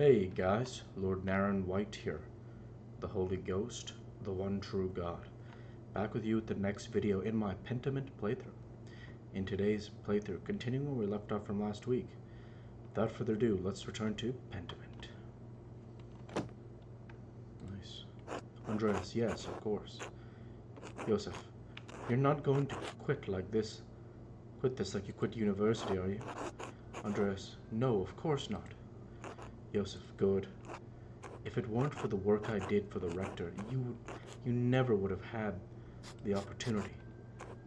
Hey guys, Lord Naren White here, the Holy Ghost, the one true God, back with you with the next video in my Pentiment playthrough. In today's playthrough, continuing where we left off from last week. Without further ado, let's return to Pentiment. Nice. Andreas, yes, of course. Joseph, you're not going to quit this like you quit university, are you? Andreas, no, of course not. Joseph, good. If it weren't for the work I did for the rector, you never would have had the opportunity.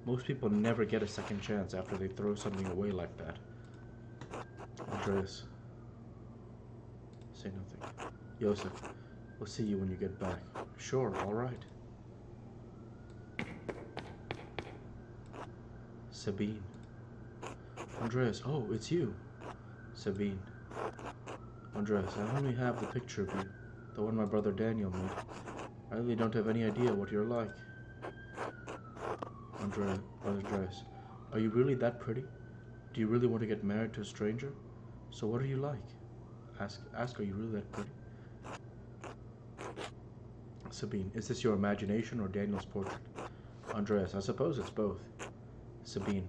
Most people never get a second chance after they throw something away like that. Andreas, say nothing. Joseph, we'll see you when you get back. Sure, all right. Sabine. Andreas, oh, it's you. Sabine. Andreas, I only have the picture of you, the one my brother Daniel made. I really don't have any idea what you're like. Andreas, are you really that pretty? Do you really want to get married to a stranger? So what are you like? Ask, are you really that pretty? Sabine, is this your imagination or Daniel's portrait? Andreas, I suppose it's both. Sabine,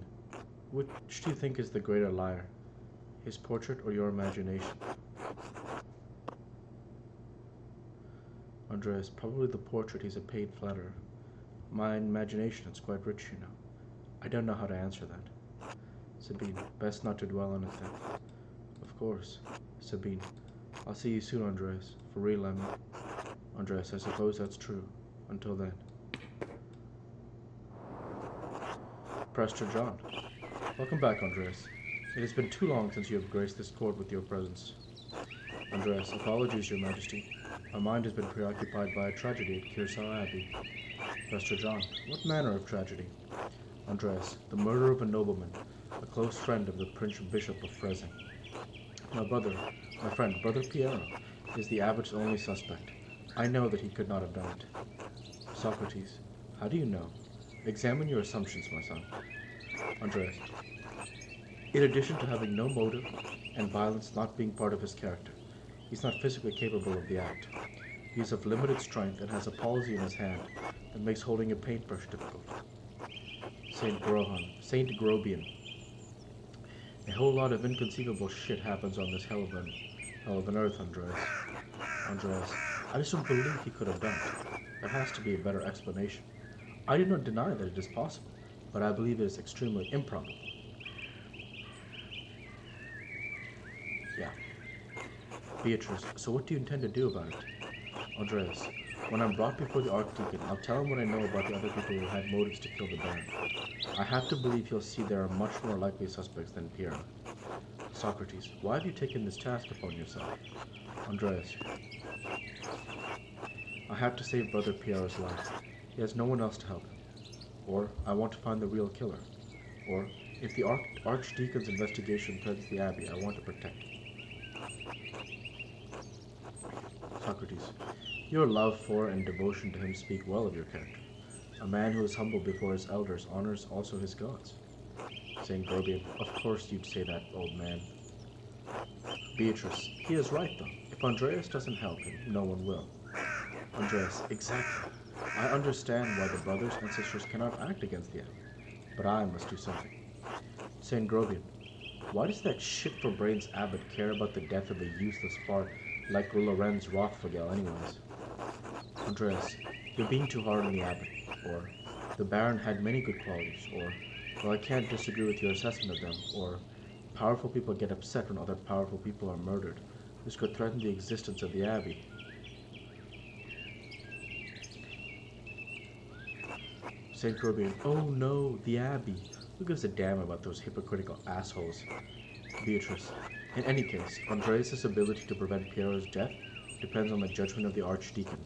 which do you think is the greater liar? His portrait or your imagination? Andreas, probably the portrait. He's a paid flatterer. My imagination is quite rich, you know. I don't know how to answer that. Sabine, best not to dwell on it then. Of course. Sabine, I'll see you soon, Andreas. For real, I mean. Andreas, I suppose that's true. Until then. Prester John. Welcome back, Andreas. It has been too long since you have graced this court with your presence. Andreas, apologies, Your Majesty. My mind has been preoccupied by a tragedy at Kearsarge Abbey. Prester John, what manner of tragedy? Andreas, the murder of a nobleman, a close friend of the Prince Bishop of Freising. My friend, Brother Piero, is the abbot's only suspect. I know that he could not have done it. Socrates, how do you know? Examine your assumptions, my son. Andreas, in addition to having no motive and violence not being part of his character, he's not physically capable of the act. He is of limited strength and has a palsy in his hand that makes holding a paintbrush difficult. Saint Grobian. A whole lot of inconceivable shit happens on this hell of an earth, Andreas. Andreas, I just don't believe he could have done it. There has to be a better explanation. I do not deny that it is possible, but I believe it is extremely improbable. Yeah. Beatrice, so what do you intend to do about it? Andreas, when I'm brought before the Archdeacon, I'll tell him what I know about the other people who had motives to kill the Baron. I have to believe he'll see there are much more likely suspects than Piero. Socrates, why have you taken this task upon yourself? Andreas, I have to save Brother Piero's life. He has no one else to help him. Or, I want to find the real killer. Or, if the Archdeacon's investigation threatens the Abbey, I want to protect him. Socrates, your love for and devotion to him speak well of your character. A man who is humble before his elders honors also his gods. Saint Grobian, of course you'd say that, old man. Beatrice, he is right though. If Andreas doesn't help him, no one will. Andreas, exactly. I understand why the brothers and sisters cannot act against the Abbey, but I must do something. Saint Grobian, why does that shit-for-brains abbot care about the death of a useless fart like Lorenz Rothfogel anyways? Andreas, you're being too hard on the abbot, or the Baron had many good qualities, or well, I can't disagree with your assessment of them, or powerful people get upset when other powerful people are murdered. This could threaten the existence of the Abbey. Saint Grobian, oh no, the Abbey. Who gives a damn about those hypocritical assholes? Beatrice, in any case, Andreas' ability to prevent Piero's death depends on the judgment of the Archdeacon.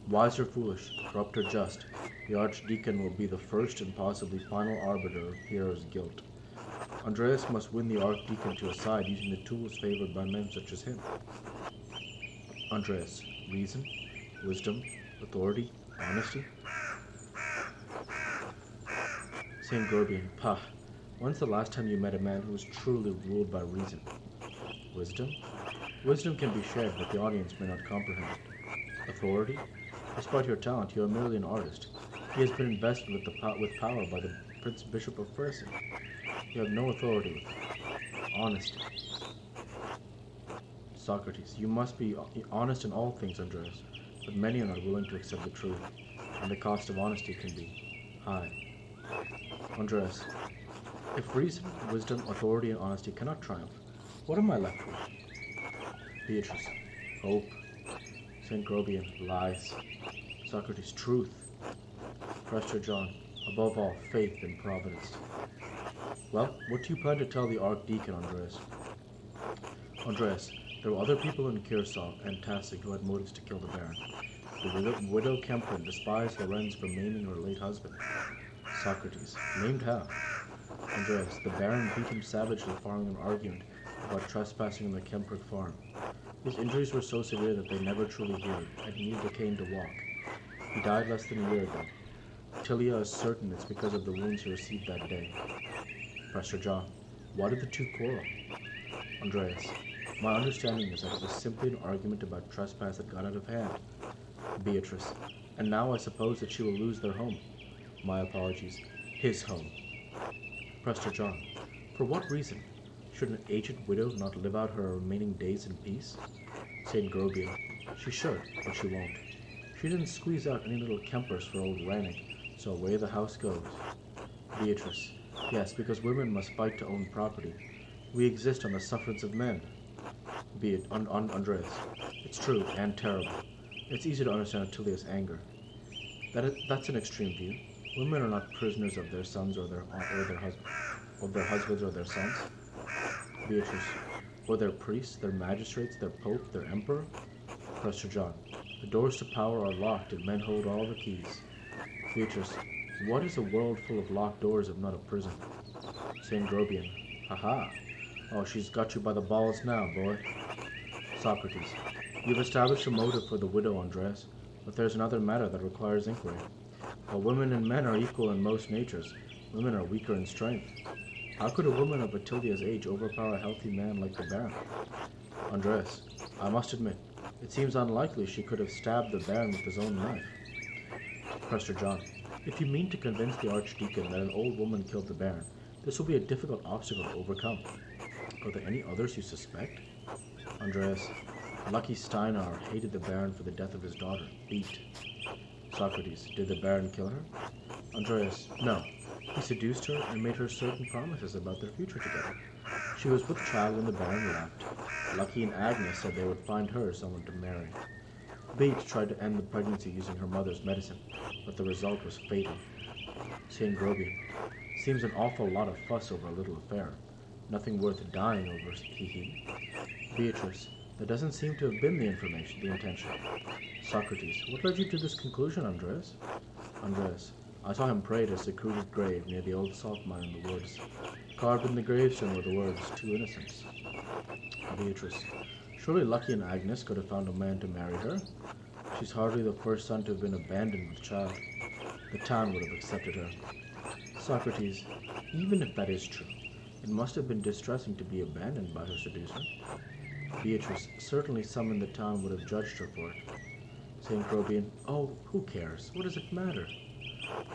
Wise or foolish, corrupt or just, the Archdeacon will be the first and possibly final arbiter of Piero's guilt. Andreas must win the Archdeacon to his side using the tools favored by men such as him. Andreas, reason, wisdom, authority, honesty? Saint Grobian, pah, when's the last time you met a man who was truly ruled by reason? Wisdom? Wisdom can be shared, but the audience may not comprehend it. Authority? Despite your talent, you are merely an artist. He has been invested with power by the Prince Bishop of Percy. You have no authority with him. Honesty. Socrates, you must be honest in all things, Andreas, but many are not willing to accept the truth, and the cost of honesty can be high. Andreas, if reason, wisdom, authority, and honesty cannot triumph, what am I left with? Beatrice, hope. St. Grobian, lies. Socrates, truth. Prester John, above all, faith in providence. Well, what do you plan to tell the Archdeacon, Andreas? Andreas, there were other people in Kearsarge and Tassig who had motives to kill the Baron. The widow Kemprin despised Lorenz for maiming her late husband. Socrates, maimed how? Andreas, the Baron beat him savagely following an argument about trespassing on the Kemprick farm. His injuries were so severe that they never truly healed, and he needed a cane to walk. He died less than a year ago. Tilia is certain it's because of the wounds he received that day. Prester John, why did the two quarrel? Andreas, my understanding is that it was simply an argument about trespass that got out of hand. Beatrice, and now I suppose that she will lose their home. My apologies, his home. Prester John, for what reason? Should an aged widow not live out her remaining days in peace? St. Grobian, she should, but she won't. She didn't squeeze out any little Kempers for old Rannick, so away the house goes. Beatrice, yes, because women must fight to own property. We exist on the sufferance of men. Andreas, it's true and terrible. It's easy to understand Attilia's anger. That's an extreme view. Women are not prisoners of their sons or their husbands or their sons. Beatrice, or their priests, their magistrates, their pope, their emperor. Prester John, the doors to power are locked and men hold all the keys. Beatrice, what is a world full of locked doors if not a prison? St. Grobian, haha. Oh, she's got you by the balls now, boy. Socrates, you've established a motive for the widow, Andreas, but there's another matter that requires inquiry. While women and men are equal in most natures, women are weaker in strength. How could a woman of Attilia's age overpower a healthy man like the Baron? Andreas, I must admit, it seems unlikely she could have stabbed the Baron with his own knife. Prester John, if you mean to convince the Archdeacon that an old woman killed the Baron, this will be a difficult obstacle to overcome. Are there any others you suspect? Andreas, Lucky Steinar hated the Baron for the death of his daughter, Beat. Socrates, did the Baron kill her? Andreas, no. He seduced her and made her certain promises about their future together. She was with child when the Baron left. Lucky and Agnes said they would find her someone to marry. Beat tried to end the pregnancy using her mother's medicine, but the result was fatal. St. Grobian, seems an awful lot of fuss over a little affair. Nothing worth dying over, hee. Beatrice, that doesn't seem to have been the intention. Socrates, what led you to this conclusion, Andreas? Andreas, I saw him pray at a secluded grave near the old salt mine in the woods. Carved in the gravestone were the words, "Two innocents." Beatrice, surely Lucky and Agnes could have found a man to marry her. She's hardly the first son to have been abandoned with child. The town would have accepted her. Socrates, even if that is true, it must have been distressing to be abandoned by her seducer. Beatrice, certainly some in the town would have judged her for it. St. Grobian, oh, who cares? What does it matter?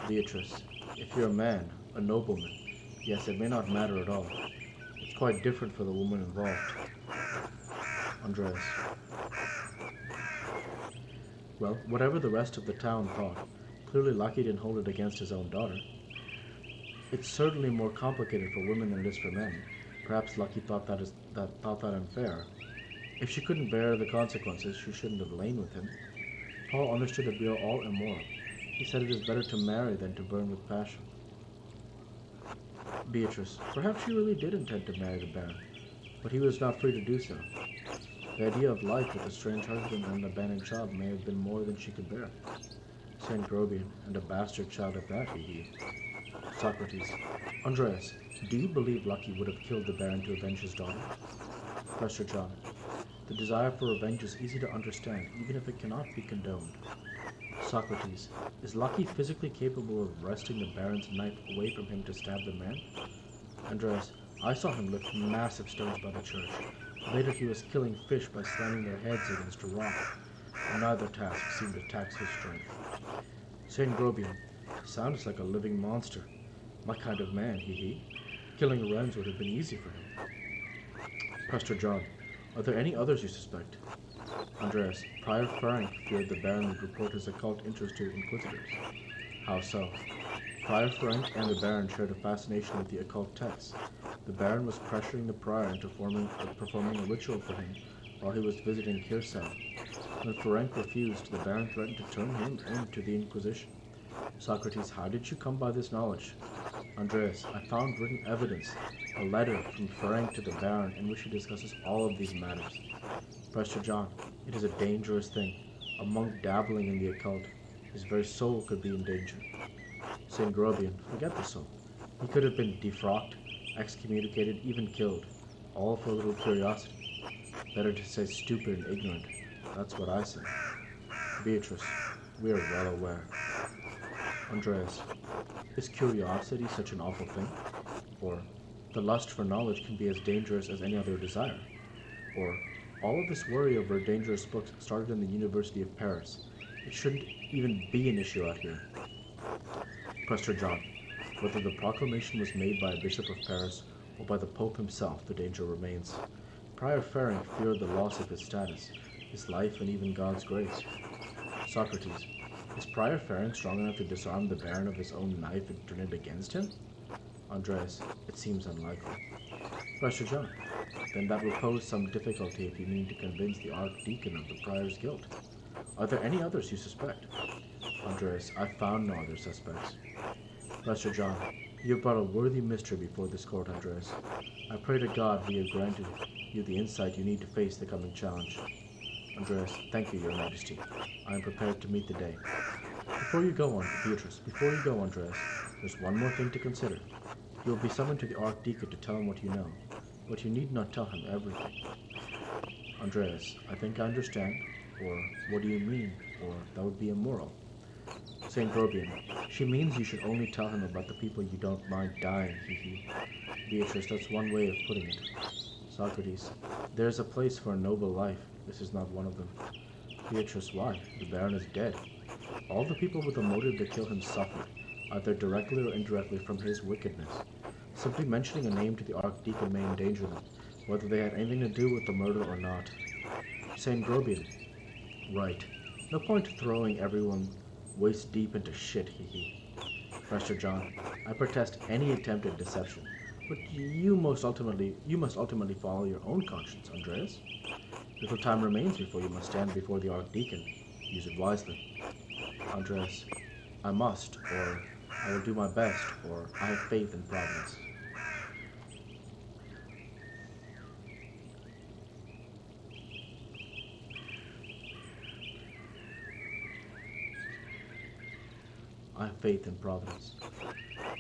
Beatrice, if you're a man, a nobleman, yes, it may not matter at all. It's quite different for the woman involved. Andreas. Well, whatever the rest of the town thought, clearly Lucky didn't hold it against his own daughter. It's certainly more complicated for women than it is for men. Perhaps Lucky thought that unfair. If she couldn't bear the consequences, she shouldn't have lain with him. Paul understood that we are all immoral. He said it is better to marry than to burn with passion. Beatrice, perhaps she really did intend to marry the Baron, but he was not free to do so. The idea of life with a strange husband and an abandoned child may have been more than she could bear. St. Grobian, and a bastard child at that, he. Socrates, Andreas, do you believe Lucky would have killed the Baron to avenge his daughter? Prester John, the desire for revenge is easy to understand, even if it cannot be condoned. Socrates, is Lucky physically capable of wresting the Baron's knife away from him to stab the man? Andreas, I saw him lift massive stones by the church. Later he was killing fish by slamming their heads against a rock, and neither task seemed to tax his strength. Saint Grobian sounds like a living monster. My kind of man, hee hee. Killing wrens would have been easy for him. Prester John, are there any others you suspect? Andreas, Prior Frank feared the Baron would report his occult interest to inquisitors. How so? Prior Frank and the Baron shared a fascination with the occult texts. The Baron was pressuring the Prior into performing a ritual for him while he was visiting Kirsau. When Frank refused, the Baron threatened to turn him into the Inquisition. Socrates, how did you come by this knowledge? Andreas, I found written evidence, a letter from Frank to the Baron in which he discusses all of these matters. Prester John, it is a dangerous thing. A monk dabbling in the occult. His very soul could be in danger. Saint Grobian, forget the soul. He could have been defrocked, excommunicated, even killed, all for a little curiosity. Better to say stupid and ignorant. That's what I say. Beatrice, we are well aware. Andreas, is curiosity such an awful thing? Or, the lust for knowledge can be as dangerous as any other desire? Or, all of this worry over dangerous books started in the University of Paris. It shouldn't even be an issue out here. Prester John, whether the proclamation was made by a bishop of Paris or by the Pope himself, the danger remains. Prior Ferenc feared the loss of his status, his life, and even God's grace. Socrates, is Prior Ferenc strong enough to disarm the Baron of his own knife and turn it against him? Andreas, it seems unlikely. Prester John, then that will pose some difficulty if you mean to convince the Archdeacon of the Prior's guilt. Are there any others you suspect? Andreas, I found no other suspects. Prester John, you have brought a worthy mystery before this court, Andreas. I pray to God he have granted you the insight you need to face the coming challenge. Andreas, thank you, Your Majesty. I am prepared to meet the day. Before you go on, Beatrice, before you go, Andreas, there's one more thing to consider. You will be summoned to the Archdeacon to tell him what you know, but you need not tell him everything. Andreas, I think I understand, or what do you mean, or that would be immoral. Saint Grobian, she means you should only tell him about the people you don't mind dying, hee hee. Beatrice, that's one way of putting it. Socrates, there is a place for a noble life. This is not one of them. Beatrice, why? The Baron is dead. All the people with a motive to kill him suffered, either directly or indirectly from his wickedness. Simply mentioning a name to the Archdeacon may endanger them, whether they had anything to do with the murder or not. Saint Grobian, right. No point throwing everyone waist deep into shit, hee hee. Prester John, I protest any attempt at deception, but you must ultimately follow your own conscience, Andreas. Little time remains before you must stand before the Archdeacon. Use it wisely. Andreas, I must, or I will do my best, or I have faith in Providence. I have faith in Providence.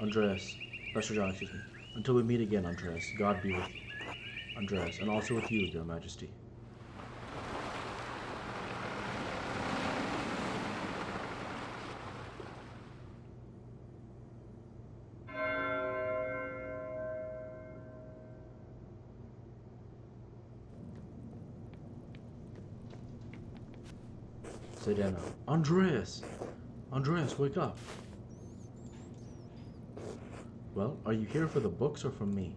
Andreas, Prester John, excuse me. Until we meet again, Andreas, God be with you. Andreas, and also with you, Your Majesty. Sedena. Andreas! Andreas, wake up! Well, are you here for the books or from me?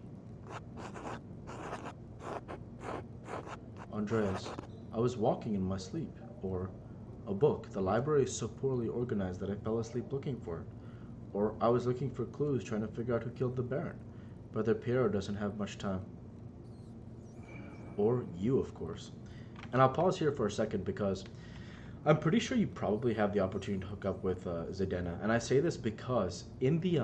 Andreas, I was walking in my sleep. Or, a book. The library is so poorly organized that I fell asleep looking for it. Or, I was looking for clues trying to figure out who killed the Baron. Brother Piero doesn't have much time. Or you, of course. And I'll pause here for a second because I'm pretty sure you probably have the opportunity to hook up with Zedena, and I say this because in the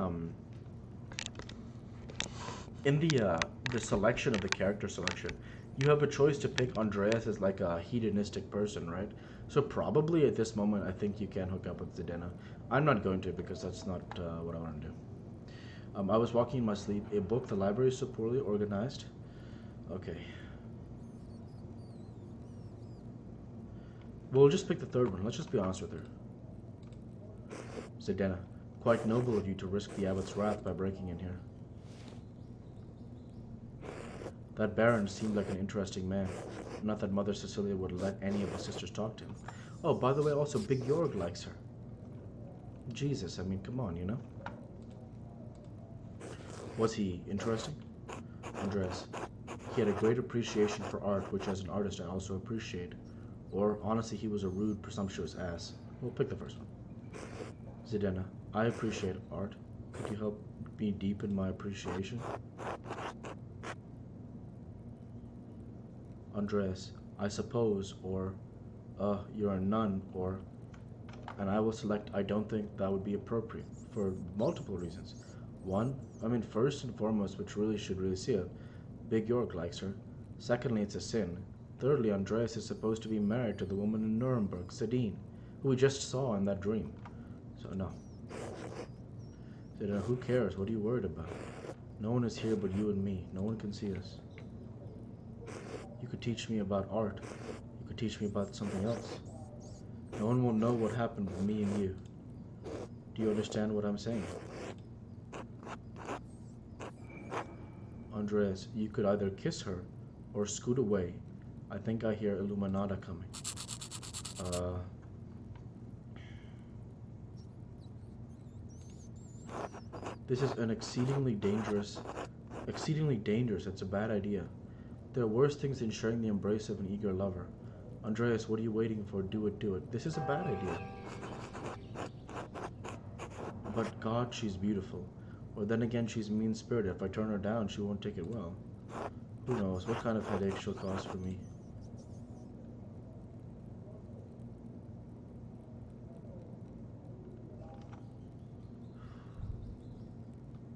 selection of the character selection, you have a choice to pick Andreas as like a hedonistic person, right? So probably at this moment, I think you can hook up with Zedena. I'm not going to because that's not what I want to do. I was walking in my sleep. A book. The library is so poorly organized. Okay. We'll just pick the third one. Let's just be honest with her. Zedena, quite noble of you to risk the abbot's wrath by breaking in here. That Baron seemed like an interesting man. Not that Mother Cecilia would let any of the sisters talk to him. Oh, by the way, also Big Jorg likes her. Jesus, I mean, come on, you know? Was he interesting? Andreas. He had a great appreciation for art, which as an artist I also appreciate. Or, honestly, he was a rude, presumptuous ass. We'll pick the first one. Zidane. I appreciate art. Could you help me deepen my appreciation? Andreas. I suppose, or, you're a nun, or, and I will select I don't think that would be appropriate, for multiple reasons. One, first and foremost, which should really see it, Big Jorg likes her. Secondly, it's a sin. Thirdly, Andreas is supposed to be married to the woman in Nuremberg, Sadine, who we just saw in that dream. So, no. Who cares? What are you worried about? No one is here but you and me. No one can see us. You could teach me about art. You could teach me about something else. No one will know what happened with me and you. Do you understand what I'm saying? Andreas, you could either kiss her or scoot away. I think I hear Illuminata coming. This is an exceedingly dangerous, it's a bad idea. There are worse things than sharing the embrace of an eager lover. Andreas, what are you waiting for? Do it. This is a bad idea. But God, she's beautiful. Or then again, she's mean-spirited. If I turn her down, she won't take it well. Who knows what kind of headache she'll cause for me.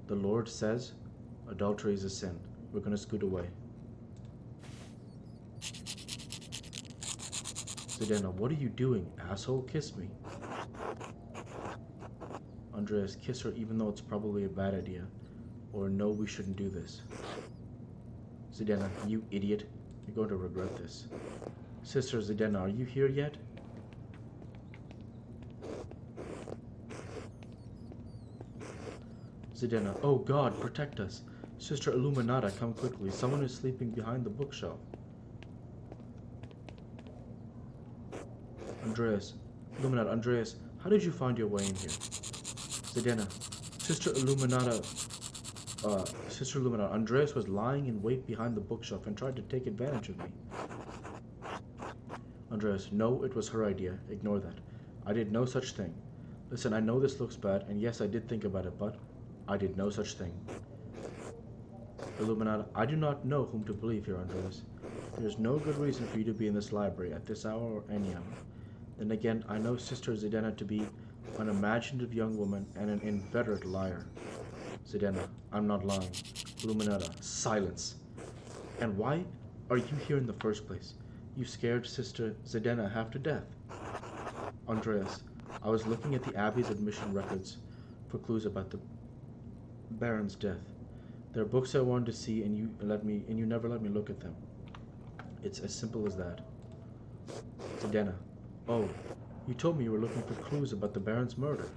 The Lord says, adultery is a sin. We're going to scoot away. Zidane, what are you doing, asshole? Kiss me. Andreas, kiss her even though it's probably a bad idea. Or no, we shouldn't do this. Zidane, you idiot. You're going to regret this. Sister Zidane, are you here yet? Zidane, oh God, protect us. Sister Illuminata, come quickly. Someone is sleeping behind the bookshelf. Andreas, Illuminata, Andreas, how did you find your way in here? Zidane, Sister Illuminata, Andreas was lying in wait behind the bookshelf and tried to take advantage of me. Andreas, no, it was her idea. Ignore that. I did no such thing. Listen, I know this looks bad, and yes, I did think about it, but I did no such thing. Illuminata, I do not know whom to believe here, Andreas. There is no good reason for you to be in this library at this hour or any hour. Then again, I know Sister Zidane to be an imaginative young woman and an inveterate liar. Zidane, I'm not lying. Illuminata, silence. And why are you here in the first place? You scared Sister Zidane half to death. Andreas, I was looking at the Abbey's admission records for clues about the Baron's death. There are books I wanted to see, and you never let me look at them. It's as simple as that. Zidane, oh, you told me you were looking for clues about the Baron's murder.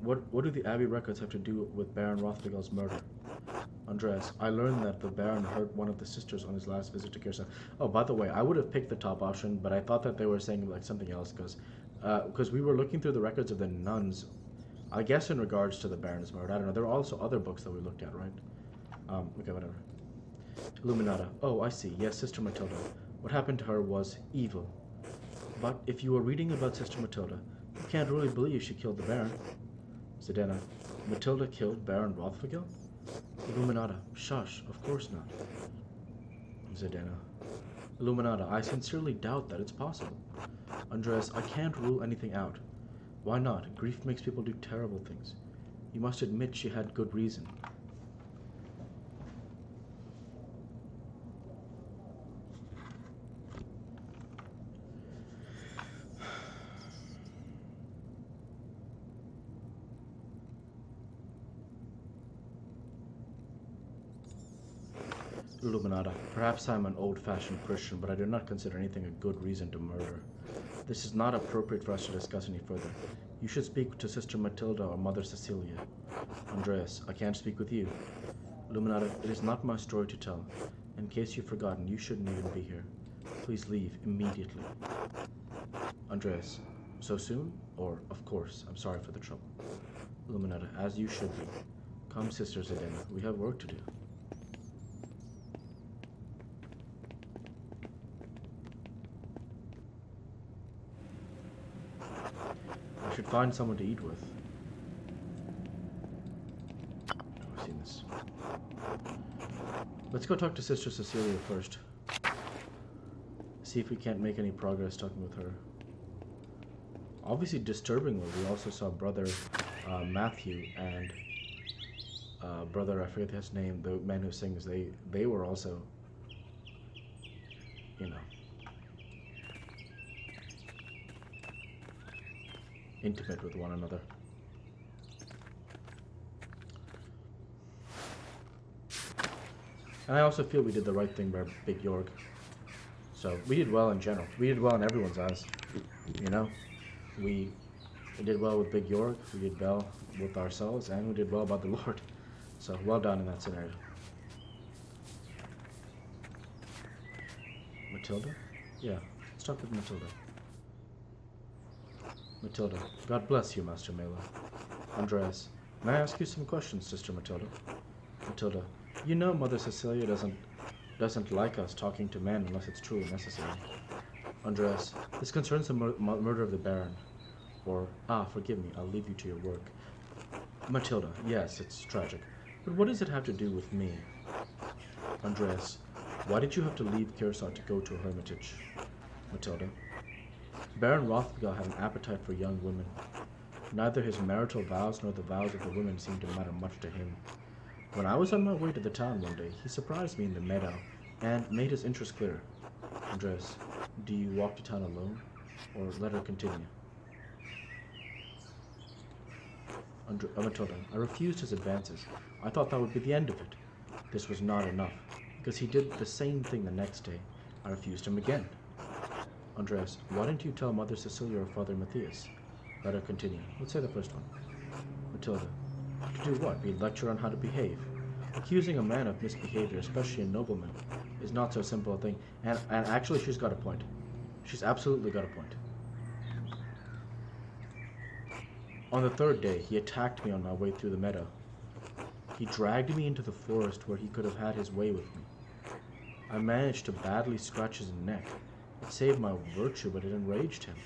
What do the Abbey records have to do with Baron Rothvigel's murder? Andreas, I learned that the Baron hurt one of the sisters on his last visit to Kirsa. Oh, by the way, I would have picked the top option, but I thought that they were saying like something else, because we were looking through the records of the nuns, I guess in regards to the Baron's murder. I don't know. There were also other books that we looked at, right? Okay, whatever. Illuminata. Oh, I see. Yes, Sister Matilda. What happened to her was evil. But if you were reading about Sister Matilda, you can't really believe she killed the Baron. Zidane, Matilda killed Baron Rothvigel? Illuminata, shush, of course not. Zidane, Illuminata, I sincerely doubt that it's possible. Andreas, I can't rule anything out. Why not? Grief makes people do terrible things. You must admit she had good reason. Illuminata, perhaps I am an old-fashioned Christian, but I do not consider anything a good reason to murder. This is not appropriate for us to discuss any further. You should speak to Sister Matilda or Mother Cecilia. Andreas, I can't speak with you. Luminata, it is not my story to tell. In case you've forgotten, you shouldn't even be here. Please leave immediately. Andreas, so soon? Or, of course, I'm sorry for the trouble. Luminata, as you should be. Come, Sister Zedena, we have work to do. I should find someone to eat with. I've seen this. Let's go talk to Sister Cecilia first. See if we can't make any progress talking with her. Obviously, disturbingly, we also saw Brother Matthew and Brother, I forget his name, the man who sings, they were also, you know, intimate with one another. And I also feel we did the right thing by Big York. So we did well in general. We did well in everyone's eyes. You know, we did well with Big York. We did well with ourselves, and we did well by the Lord. So well done in that scenario. Matilda? Yeah, let's talk with Matilda. Matilda, God bless you, Master Mela. Andreas, may I ask you some questions, Sister Matilda? Matilda, you know Mother Cecilia doesn't like us talking to men unless it's truly necessary. Andreas, this concerns the murder of the Baron. Or, forgive me, I'll leave you to your work. Matilda, yes, it's tragic. But what does it have to do with me? Andreas, why did you have to leave Curacao to go to a hermitage? Matilda, Baron Rothgar had an appetite for young women. Neither his marital vows nor the vows of the women seemed to matter much to him. When I was on my way to the town one day, he surprised me in the meadow and made his interest clear. Andreas, do you walk to town alone? Or let her continue? Matilda, I refused his advances. I thought that would be the end of it. This was not enough, because he did the same thing the next day. I refused him again. Andreas, why didn't you tell Mother Cecilia or Father Matthias? Let her continue. Let's say the first one. Matilda, to do what? Be lecture on how to behave. Accusing a man of misbehavior, especially a nobleman, is not so simple a thing. And actually, she's got a point. She's absolutely got a point. On the third day, he attacked me on my way through the meadow. He dragged me into the forest where he could have had his way with me. I managed to badly scratch his neck. It saved my virtue, but it enraged him.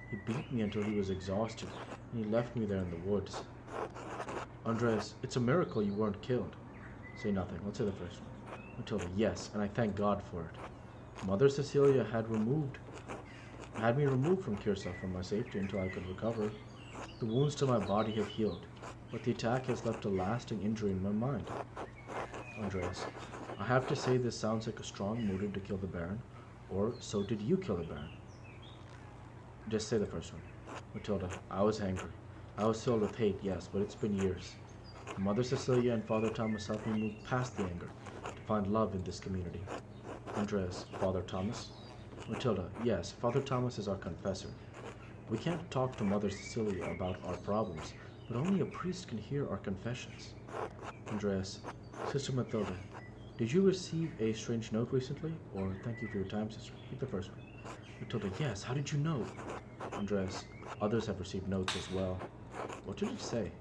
He beat me until he was exhausted, and he left me there in the woods. Andreas, it's a miracle you weren't killed. Say nothing. Let's say the first one. Matilda, yes, and I thank God for it. Mother Cecilia had me removed from Curacao for my safety until I could recover. The wounds to my body have healed, but the attack has left a lasting injury in my mind. Andreas, I have to say this sounds like a strong motive to kill the Baron, or so did you kill the Baron? Just say the first one. Matilda, I was angry. I was filled with hate, yes, but it's been years. Mother Cecilia and Father Thomas helped me move past the anger to find love in this community. Andreas, Father Thomas? Matilda, yes, Father Thomas is our confessor. We can't talk to Mother Cecilia about our problems, but only a priest can hear our confessions. Andreas, Sister Matilda, did you receive a strange note recently? Or thank you for your time, sister. Pick the first one. Matilda, yes, how did you know? Andreas, others have received notes as well. What did it say?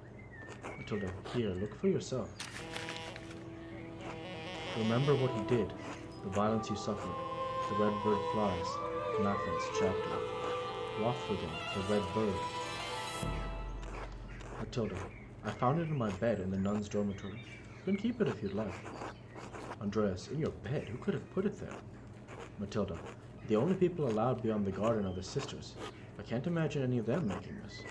Matilda, here, look for yourself. Remember what he did, the violence you suffered, the red bird flies, Matthew's chapter. Lothringen, the red bird. Matilda, I found it in my bed in the nun's dormitory. You can keep it if you'd like. Andreas, in your bed? Who could have put it there? Matilda, the only people allowed beyond the garden are the sisters. I can't imagine any of them making this.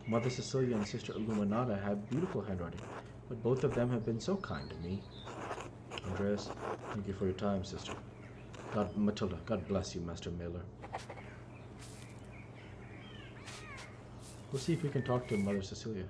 Mother Cecilia and Sister Illuminata have beautiful handwriting, but both of them have been so kind to me. Andreas, thank you for your time, sister. Matilda, God bless you, Master Mailer. We'll see if we can talk to Mother Cecilia.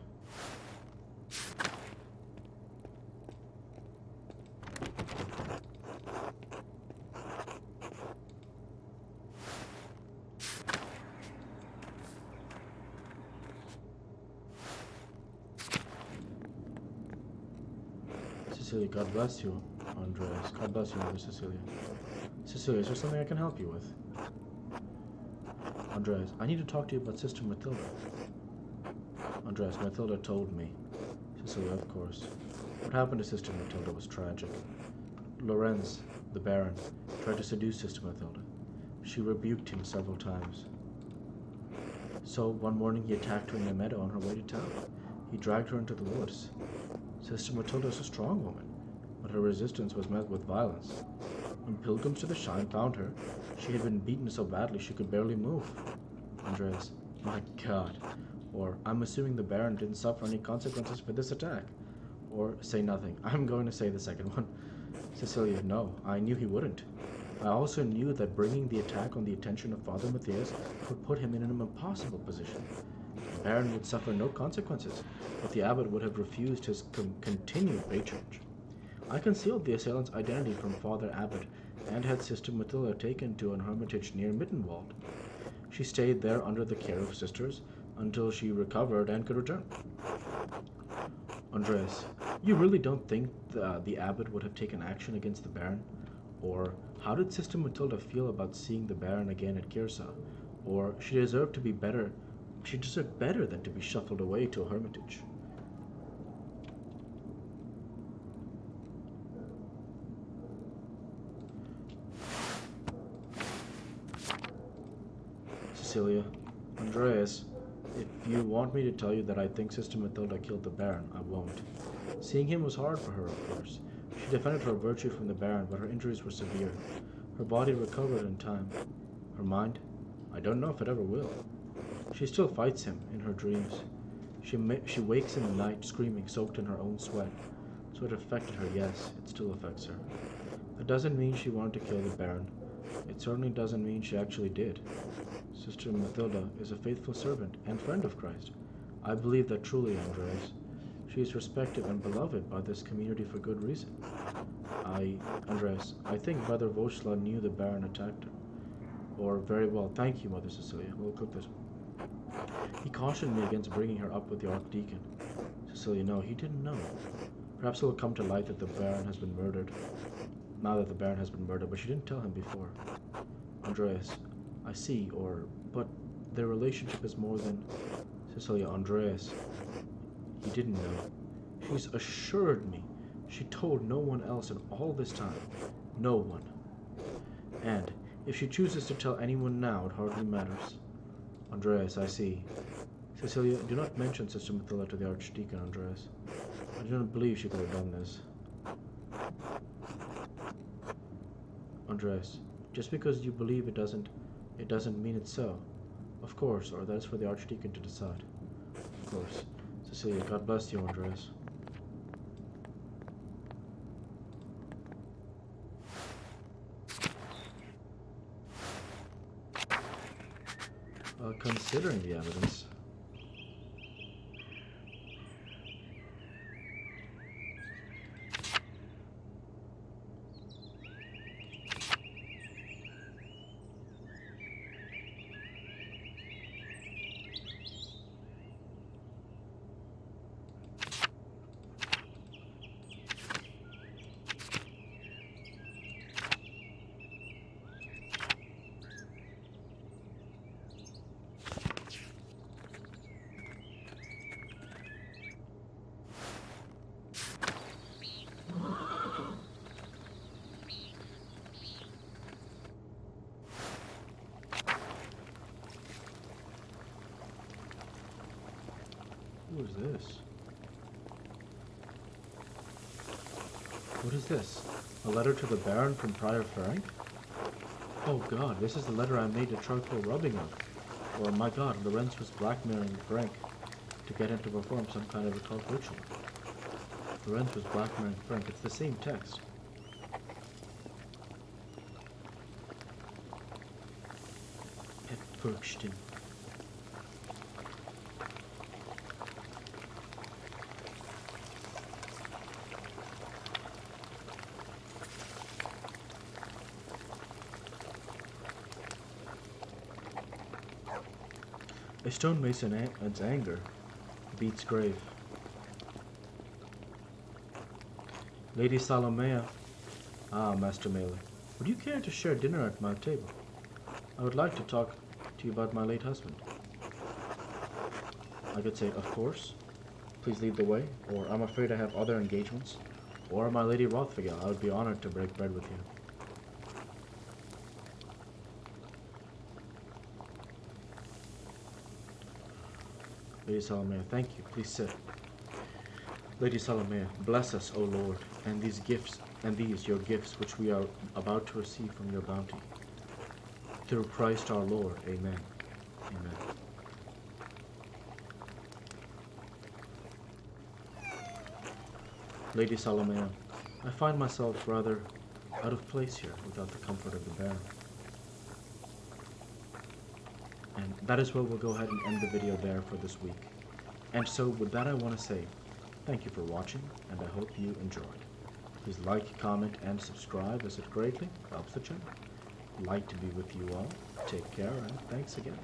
Cecilia, God bless you, Andreas. God bless you, Mother Cecilia. Cecilia, is there something I can help you with? Andreas, I need to talk to you about Sister Matilda. Andreas, Matilda told me. Cecilia, of course. What happened to Sister Matilda was tragic. Lorenz, the Baron, tried to seduce Sister Matilda. She rebuked him several times. So one morning he attacked her in the meadow on her way to town. He dragged her into the woods. Sister Matilda is a strong woman, but her resistance was met with violence. When pilgrims to the shrine found her, she had been beaten so badly she could barely move. Andreas, my God. Or, I'm assuming the Baron didn't suffer any consequences for this attack. Or, say nothing. I'm going to say the second one. Cecilia, no, I knew he wouldn't. I also knew that bringing the attack on the attention of Father Matthias would put him in an impossible position. The Baron would suffer no consequences, but the abbot would have refused his continued patronage. I concealed the assailant's identity from Father Abbot and had Sister Matilda taken to an hermitage near Mittenwald. She stayed there under the care of sisters until she recovered and could return. Andreas, you really don't think the abbot would have taken action against the Baron? Or how did Sister Matilda feel about seeing the Baron again at Kyrsa? Or she deserved better than to be shuffled away to a hermitage. Cecilia, Andreas, if you want me to tell you that I think Sister Matilda killed the Baron, I won't. Seeing him was hard for her, of course. She defended her virtue from the Baron, but her injuries were severe. Her body recovered in time. Her mind? I don't know if it ever will. She still fights him in her dreams. She wakes in the night screaming, soaked in her own sweat. So it affected her, yes, it still affects her. That doesn't mean she wanted to kill the Baron. It certainly doesn't mean she actually did. Sister Matilda is a faithful servant and friend of Christ. I believe that truly, Andreas. She is respected and beloved by this community for good reason. Andreas, I think Brother Voschla knew the Baron attacked her. Or, very well, thank you, Mother Cecilia. We'll cook this one. He cautioned me against bringing her up with the Archdeacon. Cecilia, no, he didn't know. Perhaps it will come to light that the Baron has been murdered. Now that the Baron has been murdered, but she didn't tell him before. Andreas, I see, but their relationship is more than... Cecilia, Andreas, he didn't know. She's assured me she told no one else in all this time. No one. And if she chooses to tell anyone now, it hardly matters. Andreas, I see. Cecilia, do not mention Sister Matilda to the Archdeacon, Andreas. I do not believe she could have done this. Andreas, just because you believe it doesn't mean it's so. Of course, or that's for the Archdeacon to decide. Of course. Cecilia, God bless you, Andreas. Considering the evidence, who is this? What is this? A letter to the Baron from Prior Frank? Oh God, this is the letter I made to charcoal rubbing of. Or, my God, Lorenz was blackmailing Frank to get him to perform some kind of occult ritual. Lorenz was blackmailing Frank. It's the same text. At Bergsten. A stonemason's anger beats grave. Lady Salomea. Ah, Master Maley. Would you care to share dinner at my table? I would like to talk to you about my late husband. I could say, of course. Please lead the way, or I'm afraid I have other engagements. Or my Lady Rothvigel, I would be honored to break bread with you. Lady Salomea, thank you. Please sit. Lady Salomea, bless us, O Lord, and these gifts, and these your gifts which we are about to receive from your bounty. Through Christ our Lord. Amen. Amen. Lady Salomea, I find myself rather out of place here without the comfort of the Baron. And that is where we'll go ahead and end the video there for this week. And so with that I want to say thank you for watching, and I hope you enjoyed. Please like, comment, and subscribe as it greatly helps the channel. Like to be with you all. Take care, and thanks again.